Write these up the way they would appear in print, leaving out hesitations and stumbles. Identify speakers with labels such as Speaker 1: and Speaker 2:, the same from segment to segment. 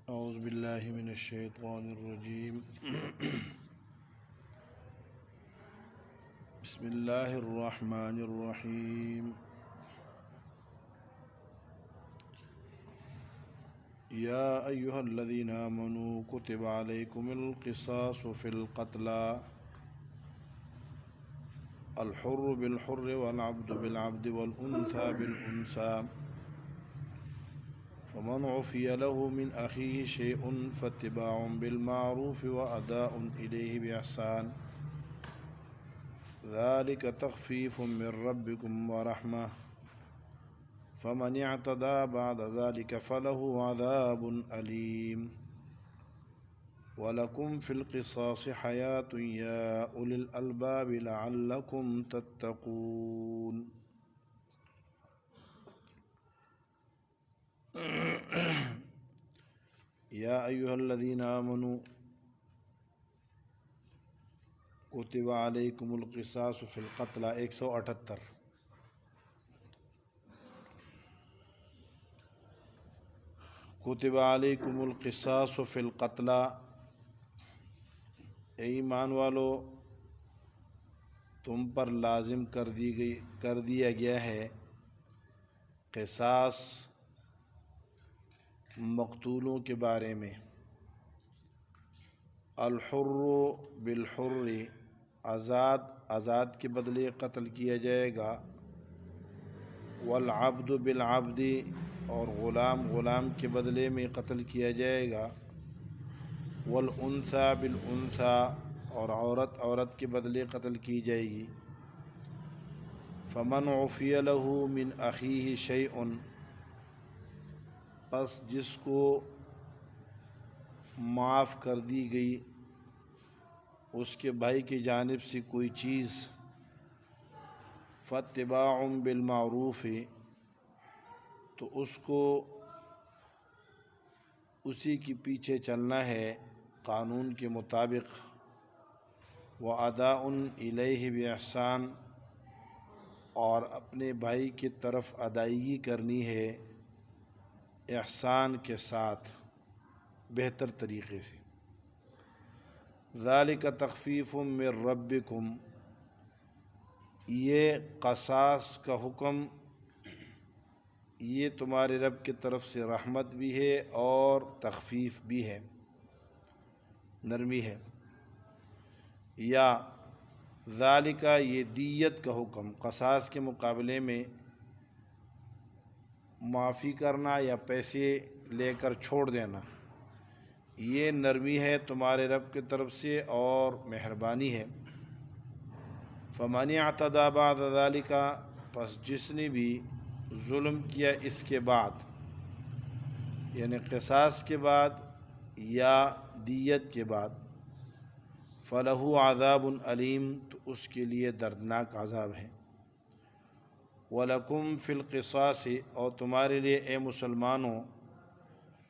Speaker 1: اعوذ باللہ من الشیطان الرجیم بسم اللہ الرحمن الرحیم یا ایہا الذین آمنوا کتب علیکم القصاص فی القتلى الحر بالحر والعبد بالعبد والانثى بالانثى فمن عفی له من اخیہ شیء فاتباع بالمعروف واداء الیہ بإحسان ذلک تخفیف من ربکم ورحمہ فمن اعتدى بعد ذلك فله عذاب علیم وَلَكُمْ فِي الْقِصَاصِ حَيَاةٌ يَا أُولِي الْأَلْبَابِ لَعَلَّكُمْ تَتَّقُونَ یا ایہا الذین آمنوا کتب علیکم القصاص فی القتلى 178 کتب علیکم القصاص فی القتلى اے ایمان والو تم پر لازم کر دیا گیا ہے قصاص مقتولوں کے بارے میں الحر بالحر آزاد کے بدلے قتل کیا جائے گا والعبد بالعبد اور غلام کے بدلے میں قتل کیا جائے گا والانثى بالانثى اور عورت کے بدلے قتل کی جائے گی فمن عفی له من اخیہ شیء پس جس کو معاف کر دی گئی اس کے بھائی کی جانب سے کوئی چیز فاتباع بالمعروف تو اس کو اسی کے پیچھے چلنا ہے قانون کے مطابق واداء الیہ بإحسان اور اپنے بھائی کی طرف ادائیگی کرنی ہے احسان کے ساتھ بہتر طریقے سے ذالک تخفیف من ربکم یہ قصاص کا حکم یہ تمہارے رب کی طرف سے رحمت بھی ہے اور تخفیف بھی ہے نرمی ہے یا ذالک یہ دیت کا حکم قصاص کے مقابلے میں معافی کرنا یا پیسے لے کر چھوڑ دینا یہ نرمی ہے تمہارے رب کی طرف سے اور مہربانی ہے فمن اعتدى بعد ذلك پس جس نے بھی ظلم کیا اس کے بعد یعنی قصاص کے بعد یا دیت کے بعد فلہ عذاب علیم تو اس کے لیے دردناک عذاب ہے وَلَكُمْ فِي الْقِصَاصِ اور تمہارے لیے اے مسلمانوں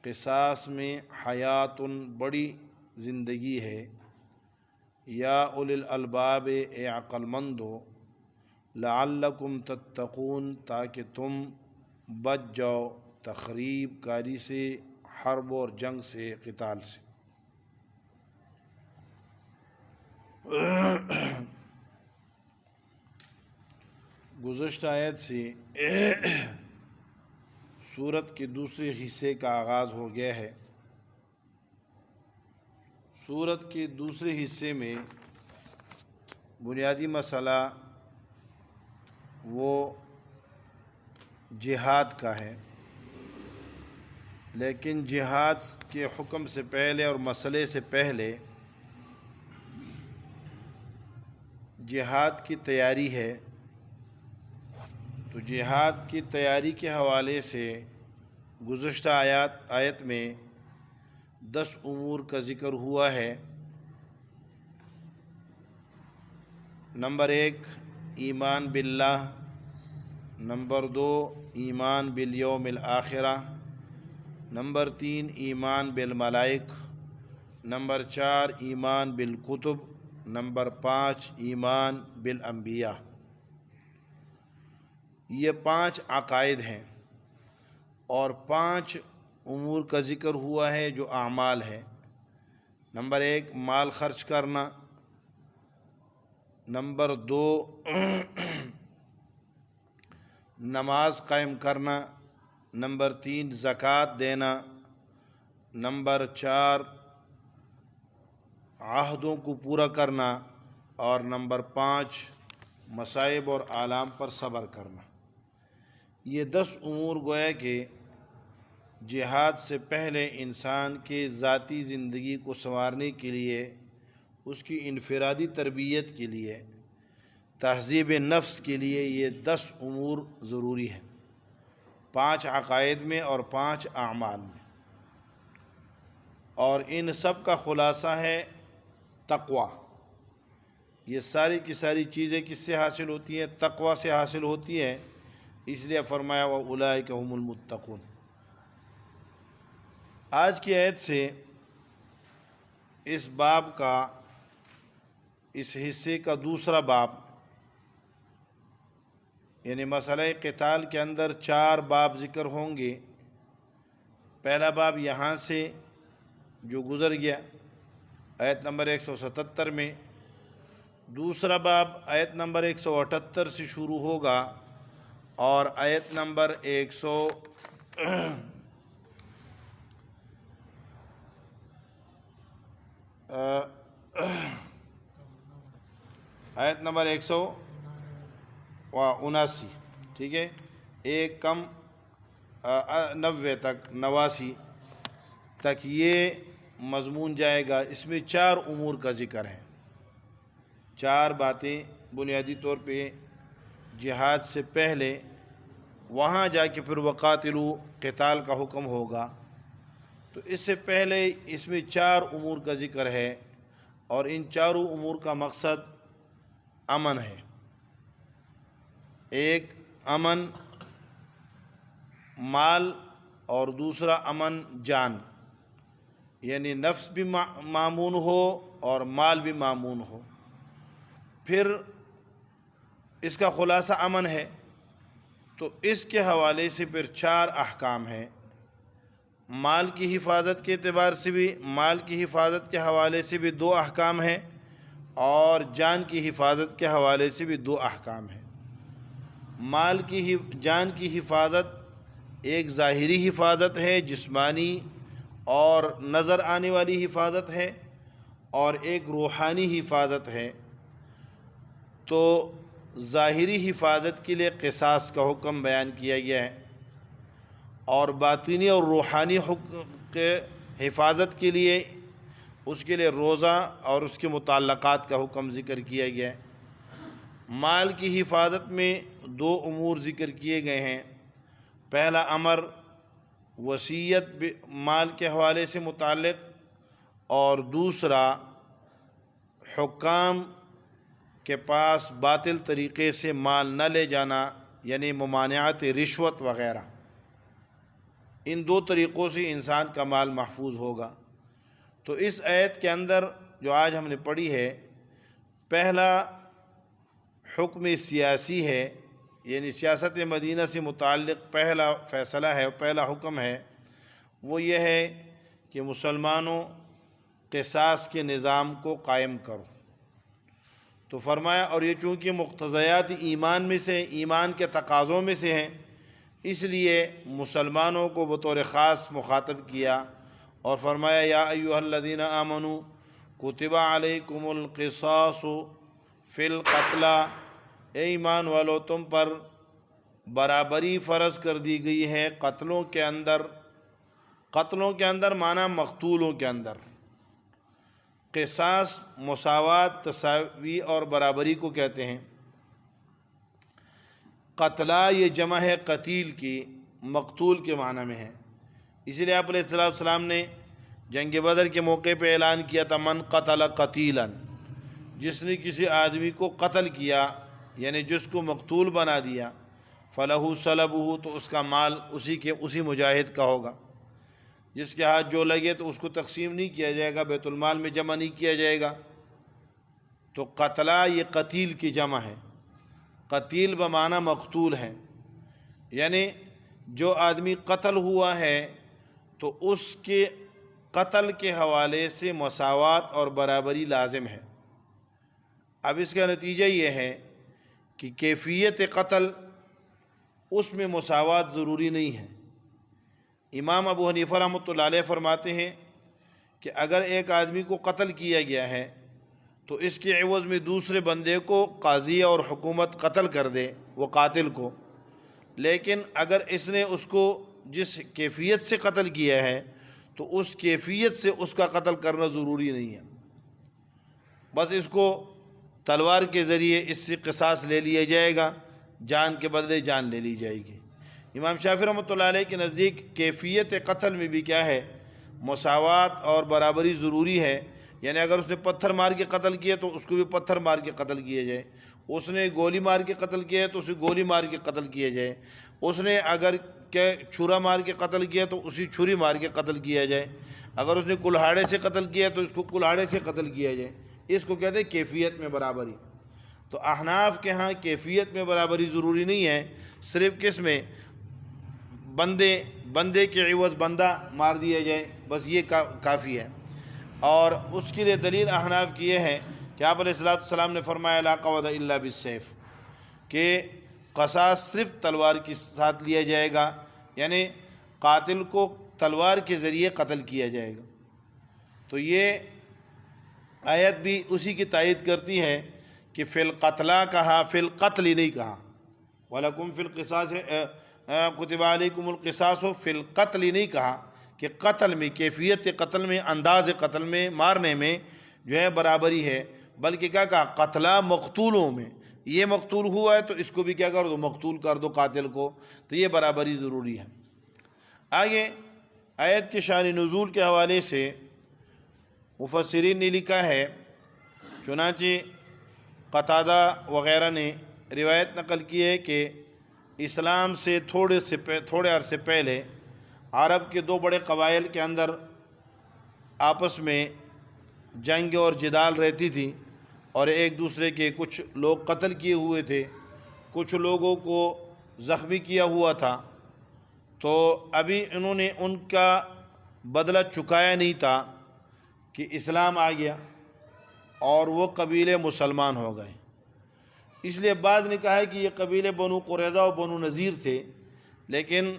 Speaker 1: قصاص میں حیات بڑی زندگی ہے یا اولی الالباب اے عقل مندو لعلکم تتقون تاکہ تم بچ جاؤ تخریب کاری سے حرب اور جنگ سے قتال سے گزشتہ آیت سے سورت کے دوسرے حصے کا آغاز ہو گیا ہے سورت کے دوسرے حصے میں بنیادی مسئلہ وہ جہاد کا ہے لیکن جہاد کے حکم سے پہلے اور مسئلے سے پہلے جہاد کی تیاری ہے تو جہاد کی تیاری کے حوالے سے گزشتہ آیت میں 10 امور کا ذکر ہوا ہے نمبر 1 ایمان باللہ نمبر 2 ایمان بالیوم الآخرہ نمبر 3 ایمان بالملائک نمبر 4 ایمان بالکتب نمبر 5 ایمان بالانبیاء یہ 5 عقائد ہیں اور 5 امور کا ذکر ہوا ہے جو اعمال ہے۔ نمبر 1 مال خرچ کرنا، نمبر 2 نماز قائم کرنا، نمبر 3 زکوٰۃ دینا، نمبر 4 عہدوں کو پورا کرنا، اور نمبر 5 مصائب اور آلام پر صبر کرنا۔ یہ 10 امور گویا کہ جہاد سے پہلے انسان کے ذاتی زندگی کو سنوارنے کے لیے، اس کی انفرادی تربیت کے لیے، تہذیب نفس کے لیے یہ 10 امور ضروری ہیں، 5 عقائد میں اور 5 اعمال میں، اور ان سب کا خلاصہ ہے تقوی۔ یہ ساری کی ساری چیزیں کس سے حاصل ہوتی ہیں؟ تقوی سے حاصل ہوتی ہیں، اس لیے فرمایا وَأُولَٰئِکَ هُمُ الْمُتَّقُونَ۔ آج کی آیت سے اس باب کا، اس حصے کا دوسرا باب، یعنی مسئلہ قتال کے اندر 4 باب ذکر ہوں گے۔ پہلا باب یہاں سے جو گزر گیا آیت نمبر 177 میں، دوسرا باب آیت نمبر 178 سے شروع ہوگا اور آیت نمبر 179، ٹھیک ہے، 1 کم 90 تک، 89 تک یہ مضمون جائے گا۔ اس میں 4 امور کا ذکر ہے، 4 باتیں بنیادی طور پہ جہاد سے پہلے، وہاں جا کے پھر وقاتلو قتال کا حکم ہوگا۔ تو اس سے پہلے اس میں 4 امور کا ذکر ہے، اور ان 4 امور کا مقصد امن ہے۔ ایک امن مال، اور دوسرا امن جان، یعنی نفس بھی مامون ہو اور مال بھی مامون ہو۔ پھر اس کا خلاصہ امن ہے، تو اس کے حوالے سے پھر 4 احکام ہیں۔ مال کی حفاظت کے اعتبار سے بھی، مال کی حفاظت کے حوالے سے بھی 2 احکام ہیں، اور جان کی حفاظت کے حوالے سے بھی 2 احکام ہیں۔ جان کی حفاظت ایک ظاہری حفاظت ہے، جسمانی اور نظر آنے والی حفاظت ہے، اور ایک روحانی حفاظت ہے۔ تو ظاہری حفاظت کے لیے قصاص کا حکم بیان کیا گیا ہے، اور باطنی اور روحانی حفاظت کے لیے، اس کے لیے روزہ اور اس کے متعلقات کا حکم ذکر کیا گیا ہے۔ مال کی حفاظت میں 2 امور ذکر کیے گئے ہیں۔ پہلا امر وصیت مال کے حوالے سے متعلق، اور دوسرا حکام کے پاس باطل طریقے سے مال نہ لے جانا، یعنی ممانعت رشوت وغیرہ۔ ان 2 طریقوں سے انسان کا مال محفوظ ہوگا۔ تو اس آیت کے اندر جو آج ہم نے پڑھی ہے، پہلا حکم سیاسی ہے، یعنی سیاست مدینہ سے متعلق پہلا فیصلہ ہے، پہلا حکم ہے، وہ یہ ہے کہ مسلمانوں قصاص کے نظام کو قائم کرو۔ تو فرمایا، اور یہ چونکہ مقتضیات ایمان میں سے، ایمان کے تقاضوں میں سے ہیں، اس لیے مسلمانوں کو بطور خاص مخاطب کیا، اور فرمایا یا ایھا الذین آمنوا کتب علیکم القصاص فی القتلی، اے ایمان والو تم پر برابری فرض کر دی گئی ہے قتلوں کے اندر۔ قتلوں کے اندر معنی مقتولوں کے اندر۔ قصاص مساوات، تساوی اور برابری کو کہتے ہیں۔ قتلہ یہ جمع ہے قتیل کی، مقتول کے معنی میں ہے۔ اسی لیے آپ علیہ السلام نے جنگ بدر کے موقع پہ اعلان کیا تھا من قتل قتیلا، جس نے کسی آدمی کو قتل کیا، یعنی جس کو مقتول بنا دیا، فلہ صلبہ، تو اس کا مال اسی مجاہد کا ہوگا۔ جس کے ہاتھ جو لگے تو اس کو تقسیم نہیں کیا جائے گا، بیت المال میں جمع نہیں کیا جائے گا۔ تو قتلہ یہ قتیل کی جمع ہے، قتیل بمعنی مقتول ہے، یعنی جو آدمی قتل ہوا ہے تو اس کے قتل کے حوالے سے مساوات اور برابری لازم ہے۔ اب اس کا نتیجہ یہ ہے کہ کیفیت قتل اس میں مساوات ضروری نہیں ہے۔ امام ابو حنیفہ رحمۃ اللہ علیہ فرماتے ہیں کہ اگر ایک آدمی کو قتل کیا گیا ہے تو اس کے عوض میں دوسرے بندے کو قاضی اور حکومت قتل کر دے وہ قاتل کو، لیکن اگر اس نے اس کو جس کیفیت سے قتل کیا ہے تو اس کیفیت سے اس کا قتل کرنا ضروری نہیں ہے، بس اس کو تلوار کے ذریعے اس سے قصاص لے لیا جائے گا، جان کے بدلے جان لے لی جائے گی۔ امام شافعی رحمۃ اللہ علیہ کے نزدیک کیفیت قتل میں بھی کیا ہے، مساوات اور برابری ضروری ہے، یعنی اگر اس نے پتھر مار کے قتل کیا تو اس کو بھی پتھر مار کے قتل کیا جائے، اس نے گولی مار کے قتل کیا ہے تو اسے گولی مار کے قتل کیا جائے، اس نے اگر چھرا مار کے قتل کیا تو اسی چھری مار کے قتل کیا جائے، اگر اس نے کلہاڑے سے قتل کیا تو اس کو کلہاڑے سے قتل کیا جائے۔ اس کو کہتے ہیں کیفیت میں برابری۔ تو احناف کے ہاں کیفیت میں برابری ضروری نہیں ہے، صرف کس میں، بندے کے عوض بندہ مار دیا جائے، بس یہ کافی ہے۔ اور اس کے لیے دلیل احناف کی یہ ہے کہ آپ علیہ السلام نے فرمایا لا قوت الا بالسیف، کہ قصاص صرف تلوار کے ساتھ لیا جائے گا، یعنی قاتل کو تلوار کے ذریعے قتل کیا جائے گا۔ تو یہ آیت بھی اسی کی تائید کرتی ہے کہ فی القتلہ کہا، فی القتل نہیں کہا، وَلَكُمْ فِي الْقِصَاصِ كُتِبَ عَلَيْكُمُ الْقِصَاصُ فِي الْقَتْلِ نہیں کہا کہ قتل میں، کیفیت قتل میں، انداز قتل میں، مارنے میں جو ہے برابری ہے، بلکہ کیا کہا، قتلہ مقتولوں میں، یہ مقتول ہوا ہے تو اس کو بھی کیا کر دو، مقتول کر دو قاتل کو، تو یہ برابری ضروری ہے۔ آگے آیت کے شان نزول کے حوالے سے مفسرین نے لکھا ہے، چنانچہ قتادہ وغیرہ نے روایت نقل کی ہے کہ اسلام سے تھوڑے عرصے پہلے عرب کے دو بڑے قبائل کے اندر آپس میں جنگ اور جدال رہتی تھی، اور ایک دوسرے کے کچھ لوگ قتل کیے ہوئے تھے، کچھ لوگوں کو زخمی کیا ہوا تھا، تو ابھی انہوں نے ان کا بدلہ چکایا نہیں تھا کہ اسلام آ گیا اور وہ قبیلے مسلمان ہو گئے۔ اس لیے بعض نے کہا ہے کہ یہ قبیلے بنو قریظہ و بنو نذیر تھے، لیکن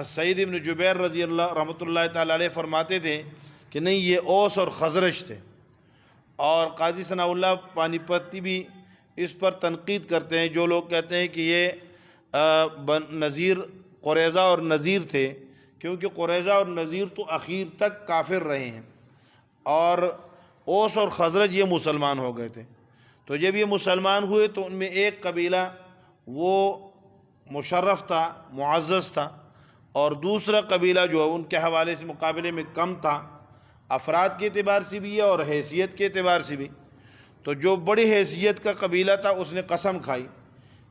Speaker 1: سعید ابن جبیر رضی اللہ رحمۃ اللہ تعالی علیہ فرماتے تھے کہ نہیں، یہ اوس اور خزرج تھے۔ اور قاضی ثناء اللہ پانی پتی بھی اس پر تنقید کرتے ہیں، جو لوگ کہتے ہیں کہ یہ نذیر، قریظہ اور نذیر تھے، کیونکہ قریظہ اور نذیر تو اخیر تک کافر رہے ہیں، اور اوس اور خزرج یہ مسلمان ہو گئے تھے۔ تو جب یہ مسلمان ہوئے تو ان میں ایک قبیلہ وہ مشرف تھا، معزز تھا، اور دوسرا قبیلہ جو ہے ان کے حوالے سے مقابلے میں کم تھا، افراد کے اعتبار سے بھی ہے اور حیثیت کے اعتبار سے بھی۔ تو جو بڑی حیثیت کا قبیلہ تھا اس نے قسم کھائی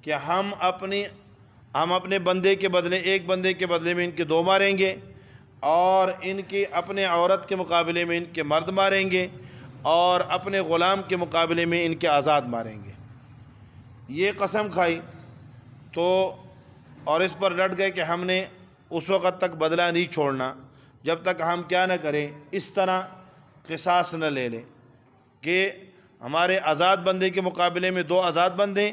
Speaker 1: کہ ہم اپنے بندے کے بدلے، ایک بندے کے بدلے میں ان کے دو ماریں گے، اور ان کی اپنے عورت کے مقابلے میں ان کے مرد ماریں گے، اور اپنے غلام کے مقابلے میں ان کے آزاد ماریں گے۔ یہ قسم کھائی تو، اور اس پر ڈٹ گئے کہ ہم نے اس وقت تک بدلہ نہیں چھوڑنا جب تک ہم کیا نہ کریں، اس طرح قصاص نہ لے لیں کہ ہمارے آزاد بندے کے مقابلے میں دو آزاد بندے،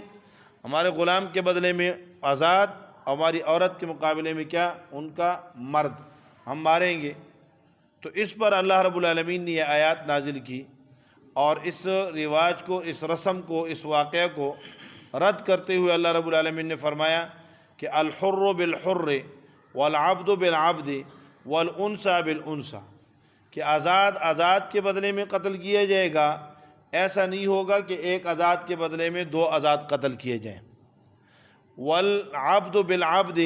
Speaker 1: ہمارے غلام کے بدلے میں آزاد، ہماری عورت کے مقابلے میں کیا، ان کا مرد، ہم ماریں گے۔ تو اس پر اللہ رب العالمین نے یہ آیات نازل کی، اور اس رواج کو، اس رسم کو، اس واقعہ کو رد کرتے ہوئے اللہ رب العالمین نے فرمایا کہ الحر بالحر والعبد بالعبد والانثى بالانثى، کہ آزاد کے بدلے میں قتل کیا جائے گا، ایسا نہیں ہوگا کہ ایک آزاد کے بدلے میں دو آزاد قتل کیے جائیں۔ والعبد بالعبد،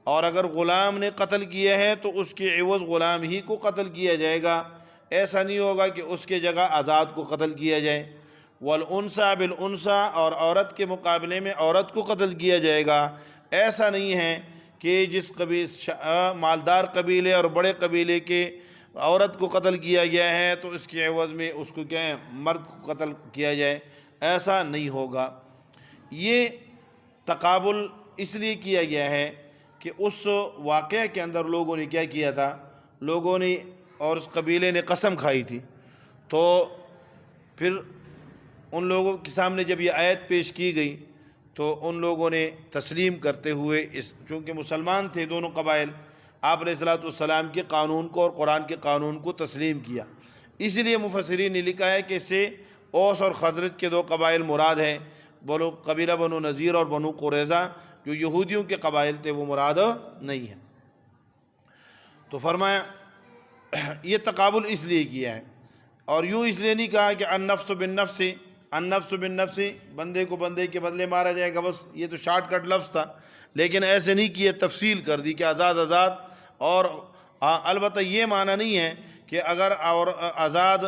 Speaker 1: اور اگر غلام نے قتل کیا ہے تو اس کے عوض غلام ہی کو قتل کیا جائے گا، ایسا نہیں ہوگا کہ اس کے جگہ آزاد کو قتل کیا جائے۔ والانثى بالانثى، اور عورت کے مقابلے میں عورت کو قتل کیا جائے گا، ایسا نہیں ہے کہ جس مالدار قبیلے اور بڑے قبیلے کے عورت کو قتل کیا گیا ہے تو اس کے عوض میں اس کو کیا ہے، مرد کو قتل کیا جائے، ایسا نہیں ہوگا۔ یہ تقابل اس لیے کیا گیا ہے کہ اس واقعہ کے اندر لوگوں نے کیا کیا تھا، لوگوں نے اور اس قبیلے نے قسم کھائی تھی. تو پھر ان لوگوں کے سامنے جب یہ آیت پیش کی گئی تو ان لوگوں نے تسلیم کرتے ہوئے چونکہ مسلمان تھے دونوں قبائل، آپ علیہ الصلوۃ والسلام کے قانون کو اور قرآن کے قانون کو تسلیم کیا. اس لیے مفسرین نے لکھا ہے کہ اس سے اوس اور خزرج کے دو قبائل مراد ہیں، قبیلہ بنو نذیر اور بنو قریظہ جو یہودیوں کے قبائل تھے وہ مراد نہیں ہیں. تو فرمایا یہ تقابل اس لیے کیا ہے، اور یوں اس لیے نہیں کہا کہ النفس بالنفس، النفس بالنفس بندے کو بندے کے بدلے مارا جائے گا، بس یہ تو شارٹ کٹ لفظ تھا، لیکن ایسے نہیں کیا، تفصیل کر دی کہ آزاد آزاد. اور البتہ یہ معنی نہیں ہے کہ اگر اور آزاد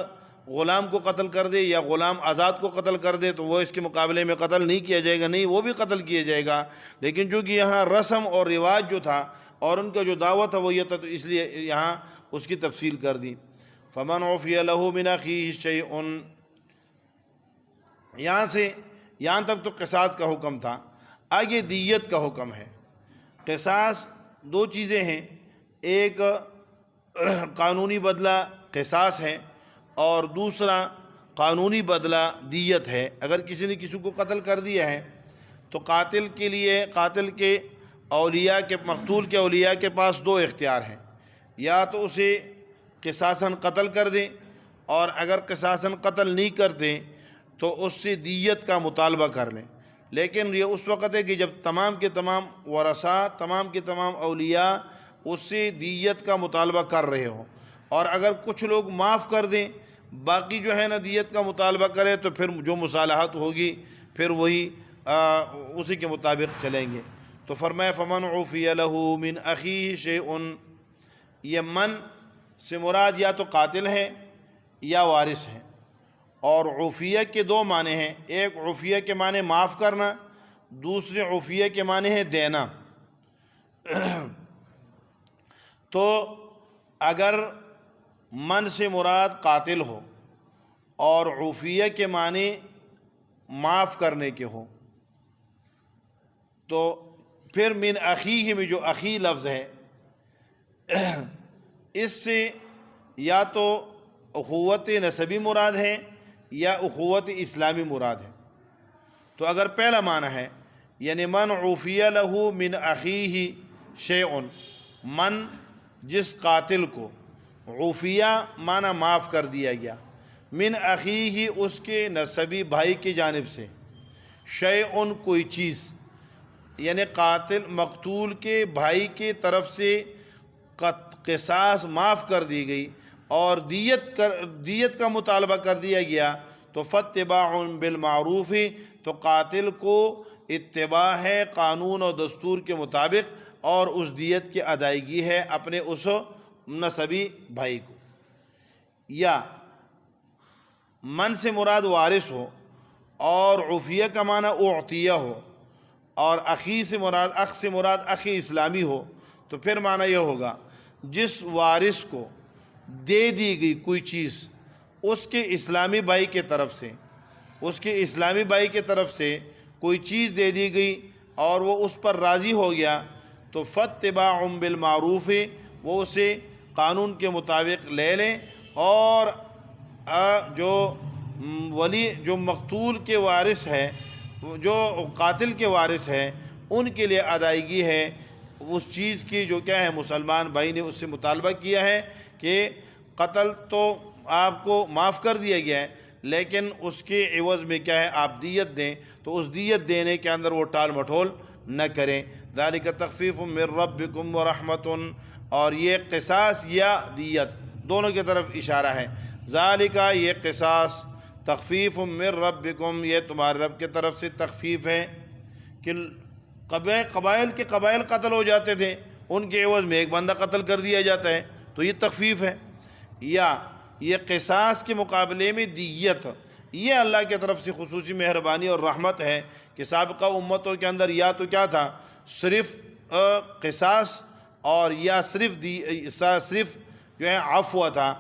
Speaker 1: غلام کو قتل کر دے یا غلام آزاد کو قتل کر دے تو وہ اس کے مقابلے میں قتل نہیں کیا جائے گا، نہیں، وہ بھی قتل کیا جائے گا. لیکن چونکہ یہاں رسم اور رواج جو تھا اور ان کا جو دعوت تھا وہ یہ تھا، تو اس لیے یہاں اس کی تفصیل کر دی. فمن عفی لہ من اخیہ شیء، یہاں تک تو قصاص کا حکم تھا. آگے دیت کا حکم ہے. قصاص دو چیزیں ہیں، ایک قانونی بدلہ قصاص ہے اور دوسرا قانونی بدلہ دیت ہے. اگر کسی نے کسی کو قتل کر دیا ہے تو قاتل کے لیے، قاتل کے اولیاء کے، مقتول کے اولیاء کے پاس دو اختیار ہیں، یا تو اسے قصاصاً قتل کر دیں، اور اگر قصاصاً قتل نہیں کرتے تو اس سے دیت کا مطالبہ کر لیں. لیکن یہ اس وقت ہے کہ جب تمام کے تمام ورثاء، تمام کے تمام اولیاء اس سے دیت کا مطالبہ کر رہے ہوں. اور اگر کچھ لوگ معاف کر دیں، باقی جو ہے نا دیت کا مطالبہ کرے، تو پھر جو مصالحت ہوگی پھر وہی اسی کے مطابق چلیں گے. تو فرمایا فمن عفی لہ من اخیہ شیء، یہ من سے مراد یا تو قاتل ہے یا وارث ہے. اور عفیہ کے دو معنی ہیں، ایک عفیہ کے معنی معاف کرنا، دوسرے عفیہ کے معنی ہے دینا. تو اگر من سے مراد قاتل ہو اور عفیہ کے معنی معاف کرنے کے ہو، تو پھر من اخیہ میں جو اخی لفظ ہے اس سے یا تو اخوت نسبی مراد ہے یا اخوت اسلامی مراد ہے. تو اگر پہلا معنی ہے یعنی من عفی لہ من اخیہ شیء، من جس قاتل کو، عفیہ معنی معاف کر دیا گیا، من اخیہ اس کے نسبی بھائی کی جانب سے، شیء کوئی چیز، یعنی قاتل مقتول کے بھائی کی طرف سے قصاص معاف کر دی گئی اور دیت کا مطالبہ کر دیا گیا، تو فاتباع بالمعروف، تو قاتل کو اتباع ہے قانون اور دستور کے مطابق، اور اس دیت کی ادائیگی ہے اپنے اس نسبی بھائی کو. یا من سے مراد وارث ہو اور عفیہ کا معنی اعطیہ ہو، اور اخی سے مراد اخی اسلامی ہو، تو پھر معنی یہ ہوگا جس وارث کو دے دی گئی کوئی چیز اس کے اسلامی بھائی کے طرف سے، اس کے اسلامی بھائی کے طرف سے کوئی چیز دے دی گئی اور وہ اس پر راضی ہو گیا، تو فاتباع بالمعروف، وہ اسے قانون کے مطابق لے لیں، اور جو مقتول کے وارث ہے، جو قاتل کے وارث ہے، ان کے لیے ادائیگی ہے اس چیز کی جو کیا ہے مسلمان بھائی نے اس سے مطالبہ کیا ہے کہ قتل تو آپ کو معاف کر دیا گیا ہے، لیکن اس کے عوض میں کیا ہے آپ دیت دیں. تو اس دیت دینے کے اندر وہ ٹال مٹول نہ کریں. ذالک تخفیف من ربکم ورحمۃ، اور یہ قصاص یا دیت دونوں کی طرف اشارہ ہے. ذالک، یہ قصاص، تخفیف من ربکم، یہ تمہارے رب کی طرف سے تخفیف ہے. کہ قبائل قتل ہو جاتے تھے، ان کے عوض میں ایک بندہ قتل کر دیا جاتا ہے، تو یہ تخفیف ہے. یا یہ قصاص کے مقابلے میں دیت، یہ اللہ کی طرف سے خصوصی مہربانی اور رحمت ہے کہ سابقہ امتوں کے اندر یا تو کیا تھا، صرف قصاص اور یا صرف جو ہے عفو تھا،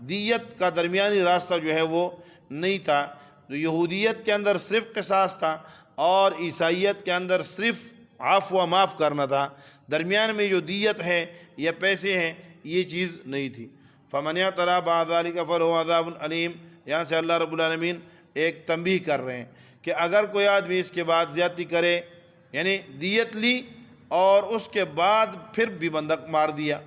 Speaker 1: دیت کا درمیانی راستہ جو ہے وہ نہیں تھا. تو یہودیت کے اندر صرف قصاص تھا اور عیسائیت کے اندر صرف عفو معاف کرنا تھا. درمیان میں جو دیت ہے یا پیسے ہیں یہ چیز نہیں تھی۔ فمن اعتدی بعد ذلک فلہ عذاب علیم، یہاں سے اللہ رب العالمین ایک تنبیہ کر رہے ہیں کہ اگر کوئی آدمی اس کے بعد زیادتی کرے، یعنی دیت لی اور اس کے بعد پھر بھی بندہ مار دیا،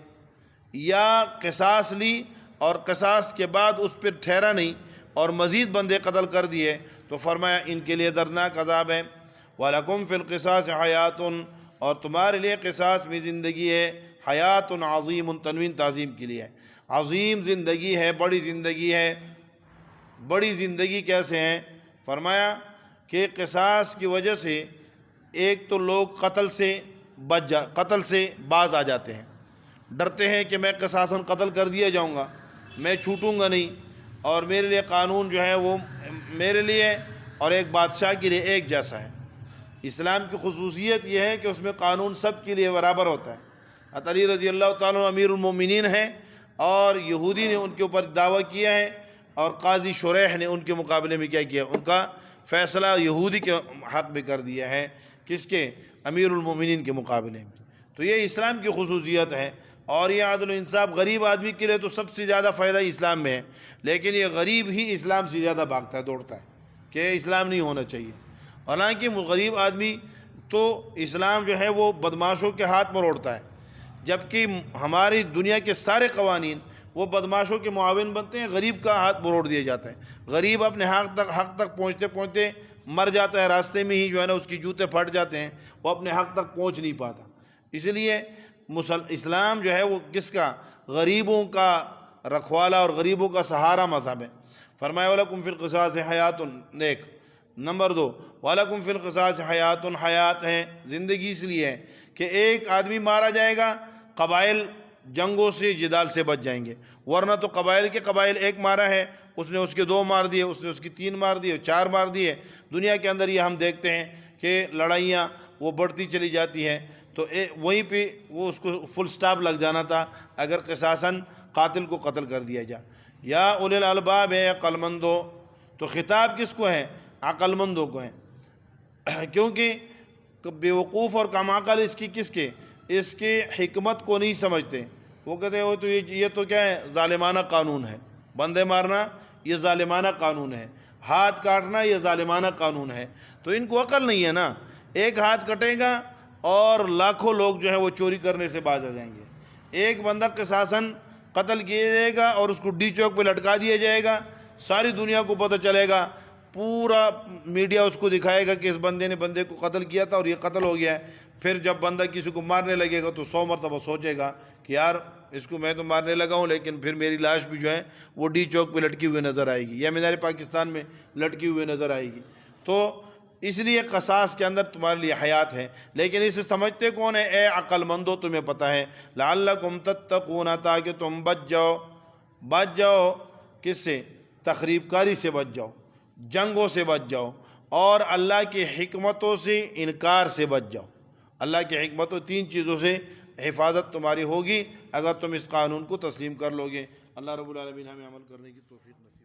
Speaker 1: یا قصاص لی اور قصاص کے بعد اس پر ٹھہرا نہیں اور مزید بندے قتل کر دیے، تو فرمایا ان کے لیے دردناک عذاب ہے۔ وَلَكُمْ فِي الْقِصَاصِ حَيَاتٌ، اور تمہارے لیے قصاص میں زندگی ہے، حیات عظیم، تنوین تعظیم کے لیے ہے، عظیم زندگی ہے، بڑی زندگی ہے۔ بڑی زندگی کیسے ہیں؟ فرمایا کہ قصاص کی وجہ سے ایک تو لوگ قتل سے باز آ جاتے ہیں، ڈرتے ہیں کہ میں قصاصاً قتل کر دیا جاؤں گا، میں چھوٹوں گا نہیں، اور میرے لیے قانون جو ہے وہ میرے لیے اور ایک بادشاہ کے لیے ایک جیسا ہے۔ اسلام کی خصوصیت یہ ہے کہ اس میں قانون سب کے لیے برابر ہوتا ہے۔ حضرت علی رضی اللہ تعالیٰ عنہ امیر المومنین ہیں، اور یہودی نے ان کے اوپر دعویٰ کیا ہے، اور قاضی شریح نے ان کے مقابلے میں کیا کیا، ان کا فیصلہ یہودی کے حق میں کر دیا ہے، کس کے؟ امیر المومنین کے مقابلے میں۔ تو یہ اسلام کی خصوصیت ہے، اور یہ عدل و انصاف غریب آدمی کے لیے تو سب سے زیادہ فائدہ اسلام میں ہے، لیکن یہ غریب ہی اسلام سے زیادہ بھاگتا ہے، دوڑتا ہے کہ اسلام نہیں ہونا چاہیے۔ حالانکہ غریب آدمی تو اسلام جو ہے وہ بدماشوں کے ہاتھ مروڑتا ہے، جبکہ ہماری دنیا کے سارے قوانین وہ بدماشوں کے معاون بنتے ہیں، غریب کا ہاتھ مروڑ دیا جاتا ہے۔ غریب اپنے حق تک پہنچتے پہنچتے مر جاتا ہے، راستے میں ہی جو ہے نا اس کی جوتے پھٹ جاتے ہیں، وہ اپنے حق تک پہنچ نہیں پاتا۔ اس لیے اسلام جو ہے وہ کس کا؟ غریبوں کا رکھوالا اور غریبوں کا سہارا مذہب ہے۔ فرمایا وَلَكُمْ فِي الْقِصَاصِ حَيَاتٌ، دیکھ نمبر 2، وَلَكُمْ فِي الْقِصَاصِ حَيَاتٌ، حیات ہے، زندگی اس لیے ہے کہ ایک آدمی مارا جائے گا، قبائل جنگوں سے جدال سے بچ جائیں گے، ورنہ تو قبائل ایک مارا ہے، اس نے اس کے 2 مار دیے، اس نے اس کی 3 مار دیے، 4 مار دیے۔ دنیا کے اندر یہ ہم دیکھتے ہیں کہ لڑائیاں وہ بڑھتی چلی جاتی ہیں، تو وہیں پہ وہ اس کو فل سٹاپ لگ جانا تھا اگر قصاصاً قاتل کو قتل کر دیا جائے۔ یا اولی الالباب ہے، عقل مندو، تو خطاب کس کو ہے؟ عقل مندوں کو ہے، کیونکہ بیوقوف اور کم عقل اس کے حکمت کو نہیں سمجھتے۔ وہ کہتے ہیں تو یہ تو کیا ہے؟ ظالمانہ قانون ہے، بندے مارنا یہ ظالمانہ قانون ہے، ہاتھ کاٹنا یہ ظالمانہ قانون ہے۔ تو ان کو عقل نہیں ہے نا، ایک ہاتھ کٹے گا اور لاکھوں لوگ جو ہیں وہ چوری کرنے سے باز آ جائیں گے۔ ایک بندہ قصاصاً قتل کیا جائے گا اور اس کو ڈی چوک پہ لٹکا دیا جائے گا، ساری دنیا کو پتہ چلے گا، پورا میڈیا اس کو دکھائے گا کہ اس بندے نے بندے کو قتل کیا تھا اور یہ قتل ہو گیا ہے۔ پھر جب بندہ کسی کو مارنے لگے گا تو 100 مرتبہ سوچے گا کہ یار اس کو میں تو مارنے لگا ہوں، لیکن پھر میری لاش بھی جو ہے وہ ڈی چوک پہ لٹکی ہوئی نظر آئے گی، یا مینار پاکستان میں لٹکی ہوئی نظر آئے گی۔ تو اس لیے قصاص کے اندر تمہارے لیے حیات ہے، لیکن اسے سمجھتے کون ہے؟ اے عقل مندو، تمہیں پتہ ہے، لعلکم تتقون، تاکہ تم بچ جاؤ کس سے؟ تخریب کاری سے بچ جاؤ، جنگوں سے بچ جاؤ، اور اللہ کی حکمتوں سے انکار سے بچ جاؤ۔ اللہ کی حکمتوں 3 چیزوں سے حفاظت تمہاری ہوگی اگر تم اس قانون کو تسلیم کر لو گے۔ اللہ رب العالمین ہمیں عمل کرنے کی توفیق نصیب